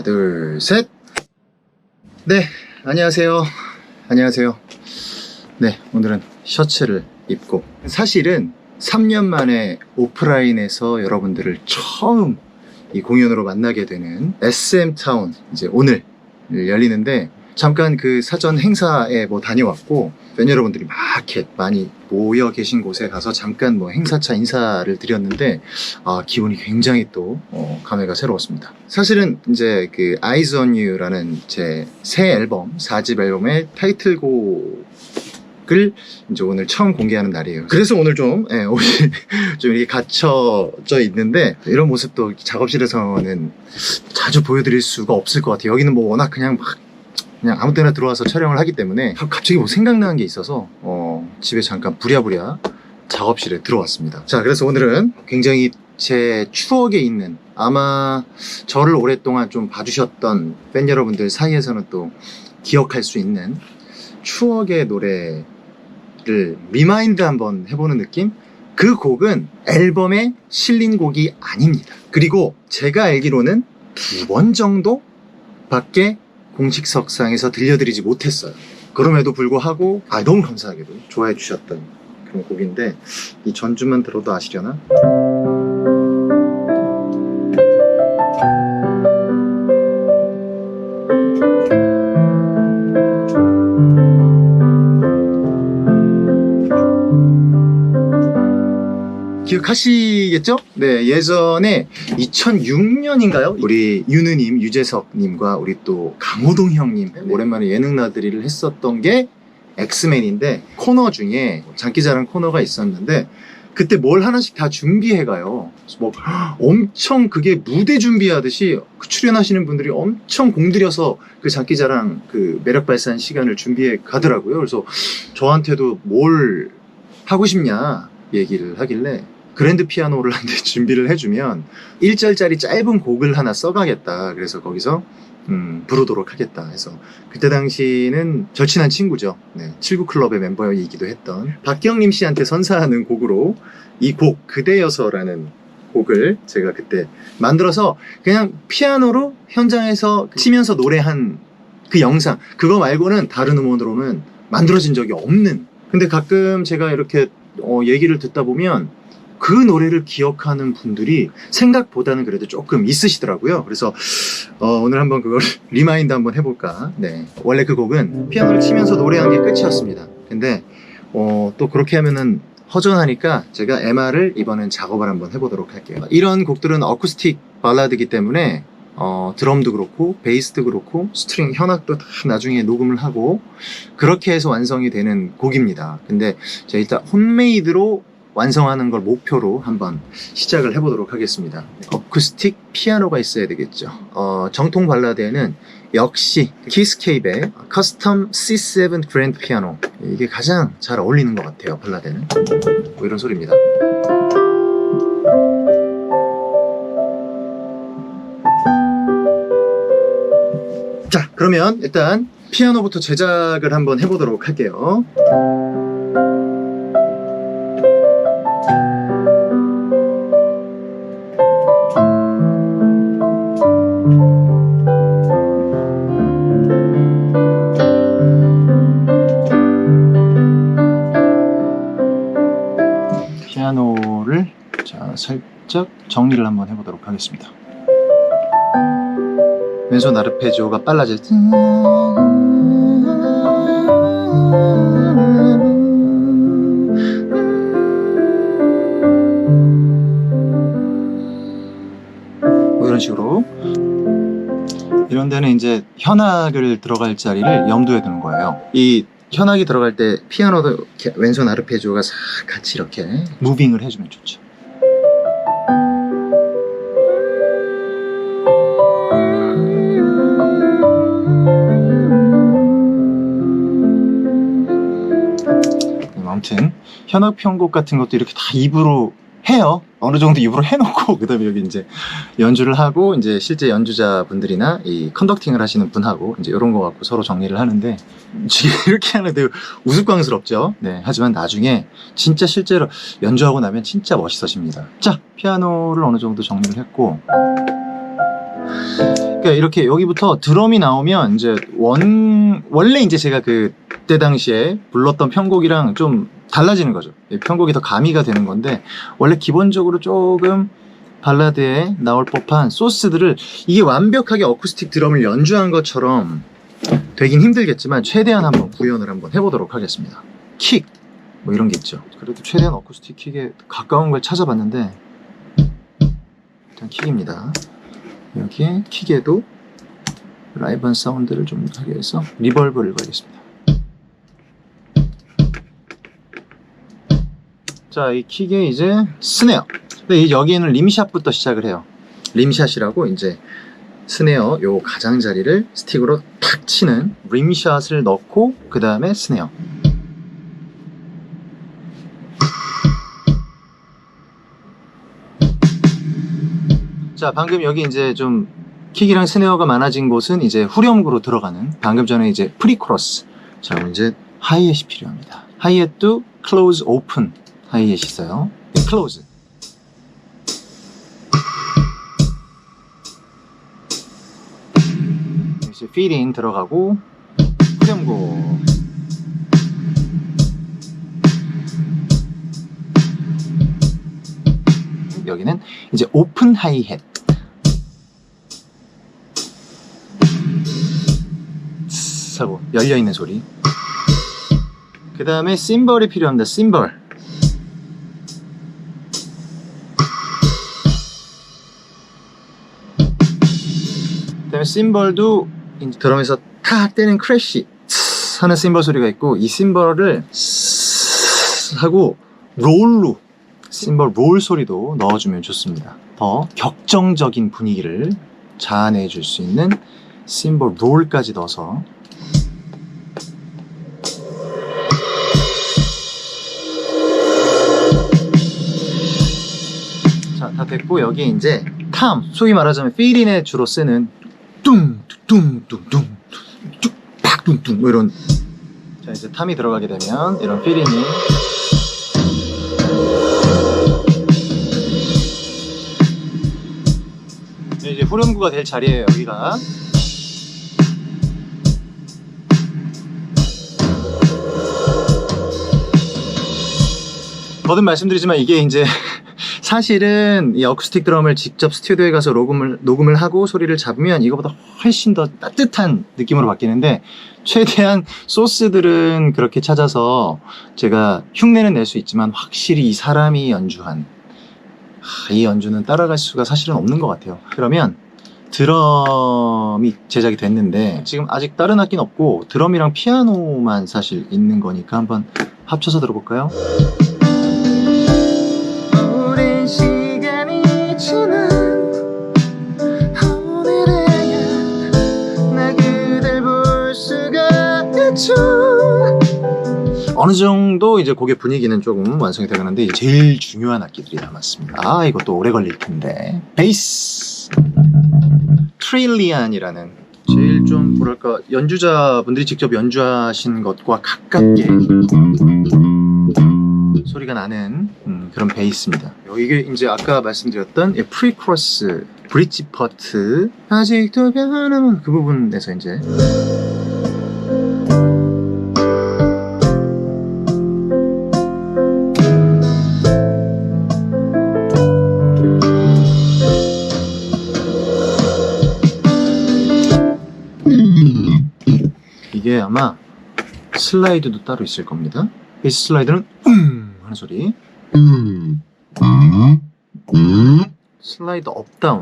하나, 둘, 셋. 네, 안녕하세요. 안녕하세요. 네, 오늘은 셔츠를 입고, 사실은 3년 만에 오프라인에서 여러분들을 처음 이 공연으로 만나게 되는 SM타운, 이제 오늘 열리는데, 잠깐 그 사전 행사에 다녀왔고, 팬 여러분들이 마켓 많이 모여 계신 곳에 가서 잠깐 행사차 인사를 드렸는데, 기분이 굉장히 또 감회가 새로웠습니다. 사실은 이제 그 Eyes on You라는 제 새 앨범, 4집 앨범의 타이틀곡을 이제 오늘 처음 공개하는 날이에요. 그래서 오늘 옷이 좀 이렇게 갖춰져 있는데, 이런 모습도 작업실에서는 자주 보여드릴 수가 없을 것 같아요. 여기는 워낙 그냥 아무 때나 들어와서 촬영을 하기 때문에 갑자기 생각나는 게 있어서 집에 잠깐 부랴부랴 작업실에 들어왔습니다. 자, 그래서 오늘은 굉장히 제 추억에 있는, 아마 저를 오랫동안 좀 봐주셨던 팬 여러분들 사이에서는 또 기억할 수 있는 추억의 노래를 리마인드 한번 해보는 느낌? 그 곡은 앨범에 실린 곡이 아닙니다. 그리고 제가 알기로는 2번 정도 밖에 공식석상에서 들려드리지 못했어요. 그럼에도 불구하고 너무 감사하게도 좋아해 주셨던 그런 곡인데, 이 전주만 들어도 아시려나? 기억하시겠죠? 네, 예전에 2006년인가요? 우리 윤우님, 유재석님과 우리 또 강호동 형님 오랜만에 예능 나들이를 했었던 게 엑스맨인데, 코너 중에 장기자랑 코너가 있었는데, 그때 뭘 하나씩 다 준비해가요. 엄청 그게 무대 준비하듯이 출연하시는 분들이 엄청 공들여서 그 장기자랑 그 매력 발산 시간을 준비해 가더라고요. 그래서 저한테도 뭘 하고 싶냐 얘기를 하길래, 그랜드 피아노를 한 대 준비를 해주면 1절짜리 짧은 곡을 하나 써가겠다. 그래서 거기서 부르도록 하겠다 해서, 그때 당시는 절친한 친구죠. 네, 79클럽의 멤버이기도 했던 박경림 씨한테 선사하는 곡으로 이 곡 그대여서라는 곡을 제가 그때 만들어서 그냥 피아노로 현장에서 치면서 노래한 그 영상, 그거 말고는 다른 음원으로는 만들어진 적이 없는. 근데 가끔 제가 이렇게 얘기를 듣다 보면 그 노래를 기억하는 분들이 생각보다는 그래도 조금 있으시더라고요. 그래서 오늘 한번 그걸 리마인드 한번 해볼까. 네, 원래 그 곡은 피아노를 치면서 노래한 게 끝이었습니다. 근데 또 그렇게 하면은 허전하니까 제가 MR을 이번엔 작업을 한번 해보도록 할게요. 이런 곡들은 어쿠스틱 발라드이기 때문에 드럼도 그렇고 베이스도 그렇고 스트링, 현악도 다 나중에 녹음을 하고 그렇게 해서 완성이 되는 곡입니다. 근데 제가 일단 홈메이드로 완성하는 걸 목표로 한번 시작을 해보도록 하겠습니다. 어쿠스틱 피아노가 있어야 되겠죠. 정통 발라드에는 역시 키스케이프의 커스텀 C7 그랜드 피아노, 이게 가장 잘 어울리는 것 같아요. 발라드에는 이런 소리입니다. 자, 그러면 일단 피아노부터 제작을 한번 해보도록 할게요. 피아노를 살짝 정리를 한번 해보도록 하겠습니다. 왼손 아르페지오가 빨라질 때 이런 식으로, 이런 데는 이제 현악을 들어갈 자리를 염두에 두는 거예요. 이 현악이 들어갈 때 피아노도 이렇게 왼손 아르페지오가 싹 같이 이렇게 무빙을 해주면 좋죠. 아무튼 현악 편곡 같은 것도 이렇게 다 입으로 해요. 어느 정도 입으로 해놓고 그 다음에 여기 이제 연주를 하고, 이제 실제 연주자분들이나 이 컨덕팅을 하시는 분하고 이제 이런 거 갖고 서로 정리를 하는데, 지금 이렇게 하는데 우스꽝스럽죠. 네, 하지만 나중에 진짜 실제로 연주하고 나면 진짜 멋있어집니다. 자, 피아노를 어느 정도 정리를 했고, 그러니까 이렇게 여기부터 드럼이 나오면 이제 원래 이제 제가 그때 당시에 불렀던 편곡이랑 좀 달라지는 거죠. 편곡이 더 가미가 되는 건데, 원래 기본적으로 조금 발라드에 나올 법한 소스들을 이게 완벽하게 어쿠스틱 드럼을 연주한 것처럼 되긴 힘들겠지만 최대한 한번 구현을 한번 해보도록 하겠습니다. 킥! 뭐 이런 게 있죠. 그래도 최대한 어쿠스틱 킥에 가까운 걸 찾아봤는데, 일단 킥입니다. 여기에 킥에도 라이브한 사운드를 좀 하기 위해서 리버브를 걸겠습니다. 자, 이 킥에 이제 스네어. 근데 여기에는 림샷부터 시작을 해요. 림샷이라고 이제 스네어 요 가장자리를 스틱으로 탁 치는 림샷을 넣고 그 다음에 스네어. 자, 방금 여기 이제 좀 킥이랑 스네어가 많아진 곳은 이제 후렴구로 들어가는, 방금 전에 이제 프리코러스. 자, 그럼 이제 하이햇이 필요합니다. 하이햇도 클로즈 오픈 하이햇이 있어요. 클로즈. 이제 필인 들어가고 후렴구. 여기는 이제 오픈 하이햇. 하고 열려있는 소리. 그 다음에 심벌이 필요합니다. 심벌. 그 다음에 심벌도 드럼에서 탁 때리는 크래쉬 하는 심벌 소리가 있고, 이 심벌을 하고 롤로 심벌 롤 소리도 넣어주면 좋습니다. 더 격정적인 분위기를 자아내 줄 수 있는 심벌 롤까지 넣어서. 자, 다 됐고, 여기 이제 탐, 소위 말하자면 필인에 주로 쓰는 뚱뚱뚱뚱 뚝팍 뚱뚱 뭐 이런. 자, 이제 탐이 들어가게 되면 이런 필인이 이제 후렴구가 될 자리예요. 여기가. 거듭 말씀드리지만 이게 이제 사실은 이 어쿠스틱 드럼을 직접 스튜디오에 가서 녹음을 하고 소리를 잡으면 이거보다 훨씬 더 따뜻한 느낌으로 바뀌는데, 최대한 소스들은 그렇게 찾아서 제가 흉내는 낼 수 있지만 확실히 이 사람이 연주한 이 연주는 따라갈 수가 사실은 없는 것 같아요. 그러면 드럼이 제작이 됐는데 지금 아직 다른 악기는 없고 드럼이랑 피아노만 사실 있는 거니까 한번 합쳐서 들어볼까요? 오랜 시간이 지난 오늘에야 나 그댈 볼 수가 있죠. 어느 정도 이제 곡의 분위기는 조금 완성이 되가는데 제일 중요한 악기들이 남았습니다. 아, 이것도 오래 걸릴 텐데. 베이스 트릴리안이라는 제일 좀 뭐랄까 연주자분들이 직접 연주하신 것과 가깝게 소리가 나는 그런 베이스입니다. 이게 이제 아까 말씀드렸던 프리코러스 브릿지 파트 아직도 변함없는 그 부분에서 이제 이게 아마 슬라이드도 따로 있을 겁니다. 베이스 슬라이드는 하는 소리. 슬라이드 업다운.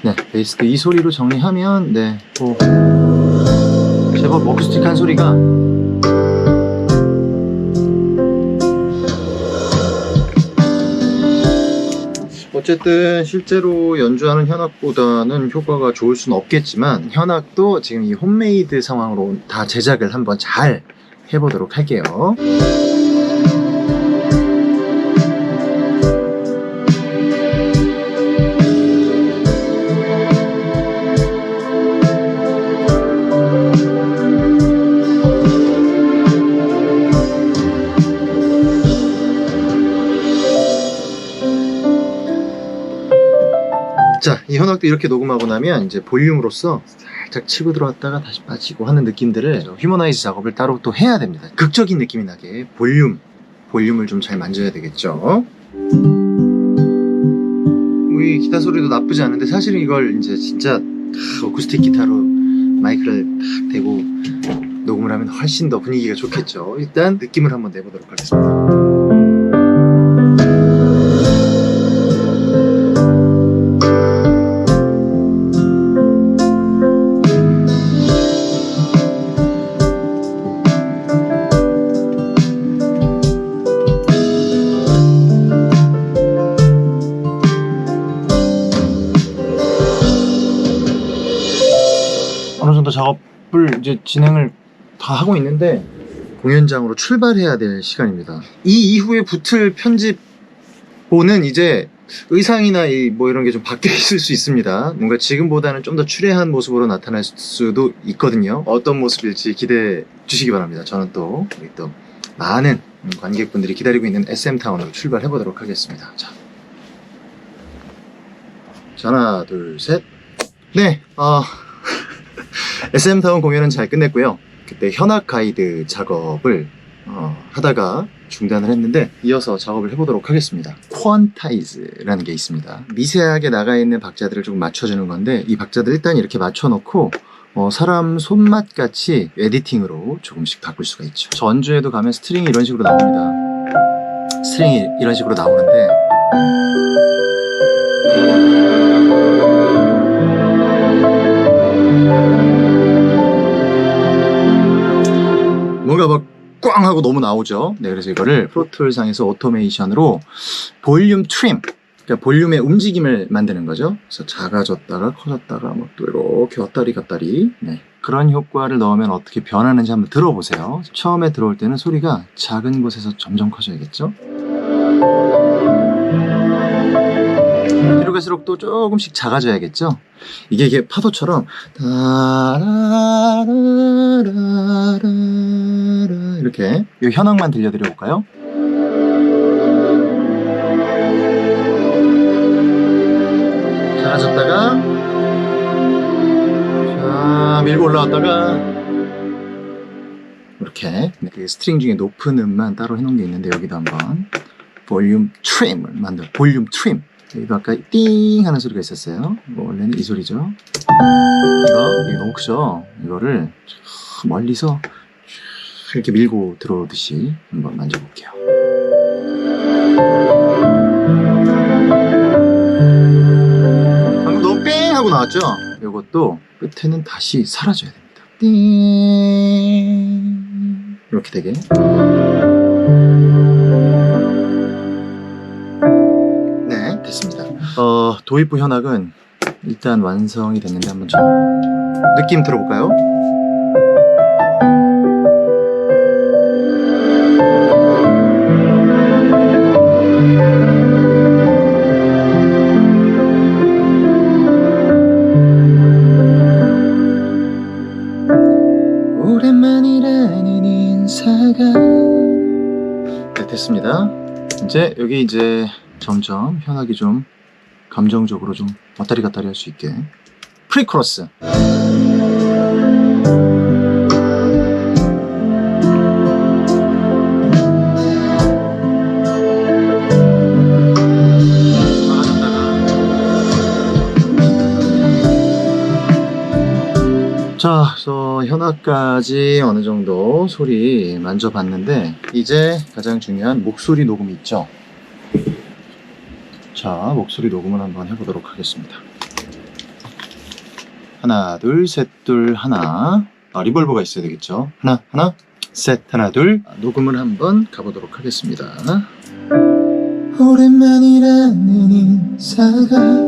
네, 베이스 이 소리로 정리하면 네, 뭐 제법 어쿠스틱한 소리가 어쨌든 실제로 연주하는 현악보다는 효과가 좋을 수는 없겠지만 현악도 지금 이 홈메이드 상황으로 다 제작을 한번 잘 해보도록 할게요. 이 현악도 이렇게 녹음하고 나면 이제 볼륨으로서 살짝 치고 들어왔다가 다시 빠지고 하는 느낌들을 휴머나이즈 작업을 따로 또 해야 됩니다. 극적인 느낌이 나게 볼륨을 좀 잘 만져야 되겠죠. 이 기타 소리도 나쁘지 않은데 사실은 이걸 이제 진짜 어쿠스틱 기타로 마이크를 딱 대고 녹음을 하면 훨씬 더 분위기가 좋겠죠. 일단 느낌을 한번 내보도록 하겠습니다. 어느 정도 작업을 이제 진행을 다 하고 있는데 공연장으로 출발해야 될 시간입니다. 이 이후에 붙을 편집본은 이제 의상이나 뭐 이런 게 좀 바뀌어 있을 수 있습니다. 뭔가 지금보다는 좀 더 추레한 모습으로 나타날 수도 있거든요. 어떤 모습일지 기대해 주시기 바랍니다. 저는 또 우리 또 많은 관객분들이 기다리고 있는 SM타운으로 출발해 보도록 하겠습니다. 자, 하나 둘 셋. 네, SM타운 공연은 잘 끝냈고요. 그때 현악 가이드 작업을 하다가 중단을 했는데 이어서 작업을 해보도록 하겠습니다. 퀀타이즈라는 게 있습니다. 미세하게 나가 있는 박자들을 조금 맞춰주는 건데 이 박자들 일단 이렇게 맞춰놓고 사람 손맛 같이 에디팅으로 조금씩 바꿀 수가 있죠. 저 연주에도 가면 스트링이 이런 식으로 나옵니다. 스트링이 이런 식으로 나오는데 뭔가 막 꽝 하고 너무 나오죠. 네, 그래서 이거를 프로툴 상에서 오토메이션으로 볼륨 트림, 그러니까 볼륨의 움직임을 만드는 거죠. 그래서 작아졌다가 커졌다가 막 또 이렇게 왔다리 갔다리. 네, 그런 효과를 넣으면 어떻게 변하는지 한번 들어보세요. 처음에 들어올 때는 소리가 작은 곳에서 점점 커져야겠죠. 뒤로 갈수록 또 조금씩 작아져야겠죠. 이게 파도처럼 이렇게 이 현악만 들려드려 볼까요? 작아졌다가 자 밀고 올라왔다가 이렇게 그 스트링 중에 높은 음만 따로 해놓은 게 있는데 여기도 한번 볼륨 트림을 볼륨 트림. 여기도 아까 띵 하는 소리가 있었어요. 원래는 이 소리죠. 이게 너무 크죠? 이거를 멀리서 이렇게 밀고 들어오듯이 한번 만져볼게요. 방금 너무 뺑 하고 나왔죠? 이것도 끝에는 다시 사라져야 됩니다. 띵 이렇게 되게. 네, 됐습니다. 도입부 현악은 일단 완성이 됐는데 한번 좀 느낌 들어볼까요? 오랜만이라는 인사가. 네, 됐습니다. 여기 이제 점점 현악이 좀 감정적으로 좀 왔다리 갔다리 할 수 있게 프리코러스. 자, 그래서 현악까지 어느 정도 소리 만져봤는데 이제 가장 중요한 목소리 녹음이 있죠. 자, 목소리 녹음을 한번 해보도록 하겠습니다. 하나, 둘, 셋, 둘, 하나. 리벌브가 있어야 되겠죠. 하나, 셋, 하나, 둘. 녹음을 한번 가보도록 하겠습니다. 오랜만이라는 인사가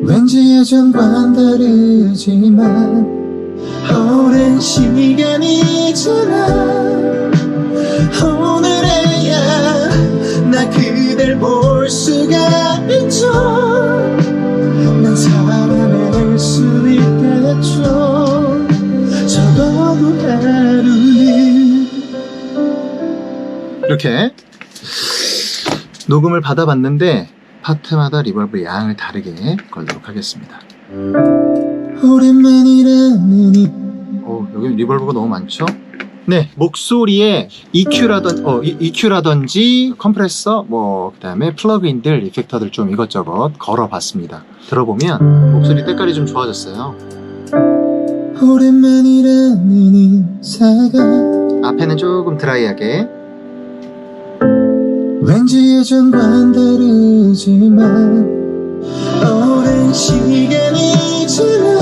왠지 예전과는 다르지만 오랜 시간이 지나 오늘에야 나 그댈 볼 수가 있죠. 난 살아낼 수 있겠죠. 적어도 하루는. 이렇게 녹음을 받아봤는데 파트마다 리버브 양을 다르게 걸도록 하겠습니다. 오랜만이라느니 여기 리버브가 너무 많죠? 네, 목소리에 EQ라든지 컴프레서 그 다음에 플러그인들, 이펙터들 좀 이것저것 걸어봤습니다. 들어보면 목소리 때깔이 좀 좋아졌어요. 오랜만이라는 인사가 앞에는 조금 드라이하게, 왠지 예전과는 다르지만 오랜 시간이 지나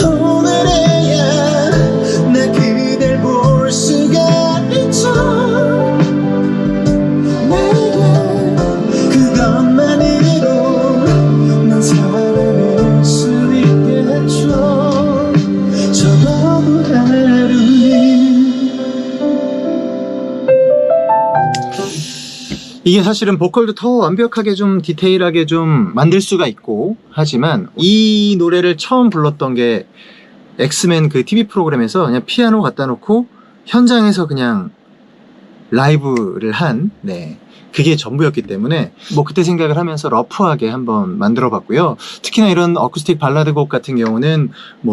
오늘에야 나 그댈 볼 수가 있죠. 내게 그것만으로 난 살아갈 수 있게 했죠. 저거보다는 이게 사실은 보컬도 더 완벽하게 좀 디테일하게 좀 만들 수가 있고 하지만 이 노래를 처음 불렀던 게 엑스맨 그 TV 프로그램에서 그냥 피아노 갖다 놓고 현장에서 그냥 라이브를 한, 그게 전부였기 때문에 그때 생각을 하면서 러프하게 한번 만들어 봤고요. 특히나 이런 어쿠스틱 발라드 곡 같은 경우는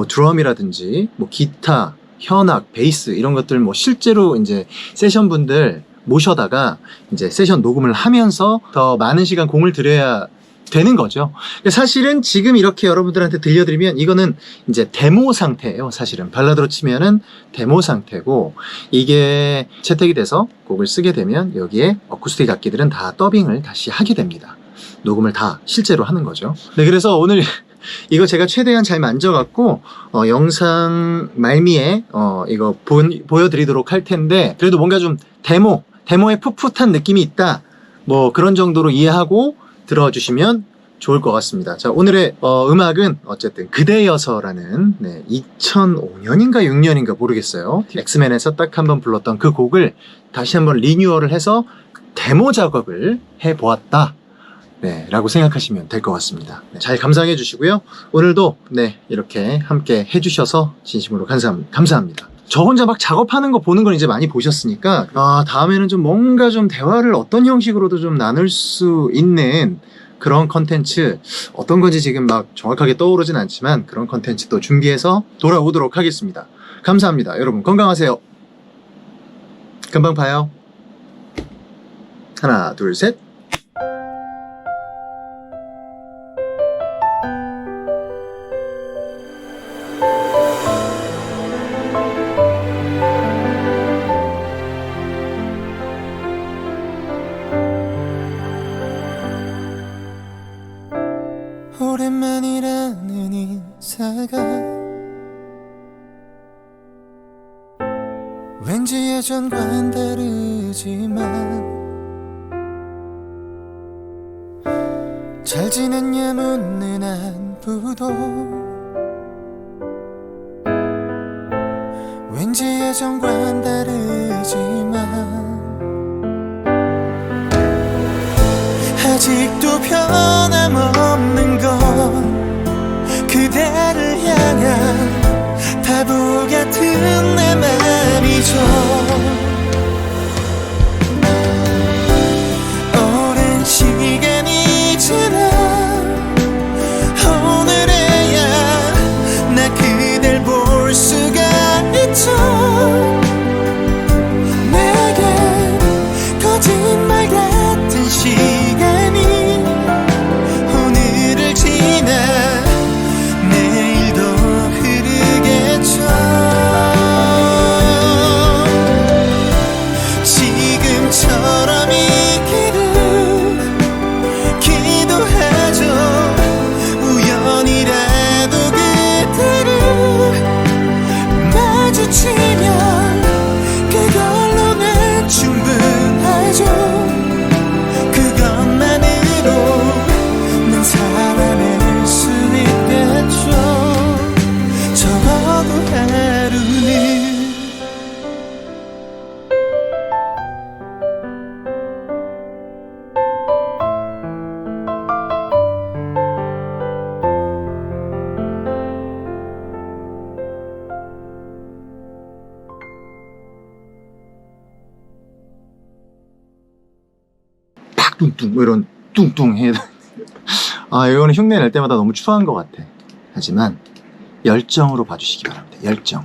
드럼이라든지 기타, 현악, 베이스 이런 것들 실제로 이제 세션 분들 모셔다가 이제 세션 녹음을 하면서 더 많은 시간 공을 들여야 되는 거죠. 사실은 지금 이렇게 여러분들한테 들려드리면 이거는 이제 데모 상태예요. 사실은 발라드로 치면은 데모 상태고, 이게 채택이 돼서 곡을 쓰게 되면 여기에 어쿠스틱 악기들은 다 더빙을 다시 하게 됩니다. 녹음을 다 실제로 하는 거죠. 네, 그래서 오늘 이거 제가 최대한 잘 만져갖고 영상 말미에 이거 보여드리도록 할 텐데, 그래도 뭔가 좀 데모에 풋풋한 느낌이 있다, 그런 정도로 이해하고 들어주시면 좋을 것 같습니다. 자, 오늘의 음악은 어쨌든 그대여서라는 2005년인가 6년인가 모르겠어요. 엑스맨에서 딱 한번 불렀던 그 곡을 다시 한번 리뉴얼을 해서 데모 작업을 해보았다, 라고 생각하시면 될 것 같습니다. 잘 감상해 주시고요. 오늘도 이렇게 함께 해주셔서 진심으로 감사합니다. 저 혼자 막 작업하는 거 보는 건 이제 많이 보셨으니까 다음에는 좀 뭔가 좀 대화를 어떤 형식으로도 좀 나눌 수 있는 그런 컨텐츠, 어떤 건지 지금 막 정확하게 떠오르진 않지만 그런 컨텐츠 또 준비해서 돌아오도록 하겠습니다. 감사합니다. 여러분 건강하세요. 금방 봐요. 하나, 둘, 셋. 오랜만이라는 인사가 왠지 예전과는 다르지만 잘 지냈냐 묻는 안부도 왠지 예전과는 다르지만 아직도 변함없는 건 그대를 향한 바보 같은 내 맘이죠. 오랜 시간이 지나 오늘에야 나 그댈 볼 수가 있죠. 내게 거짓말 같은 시간이 오늘을 지나 내일도 흐르 뚱뚱 뭐 이런 뚱뚱 해. 아, 이거는 흉내 낼 때마다 너무 추한 것 같아. 하지만 열정으로 봐주시기 바랍니다. 열정.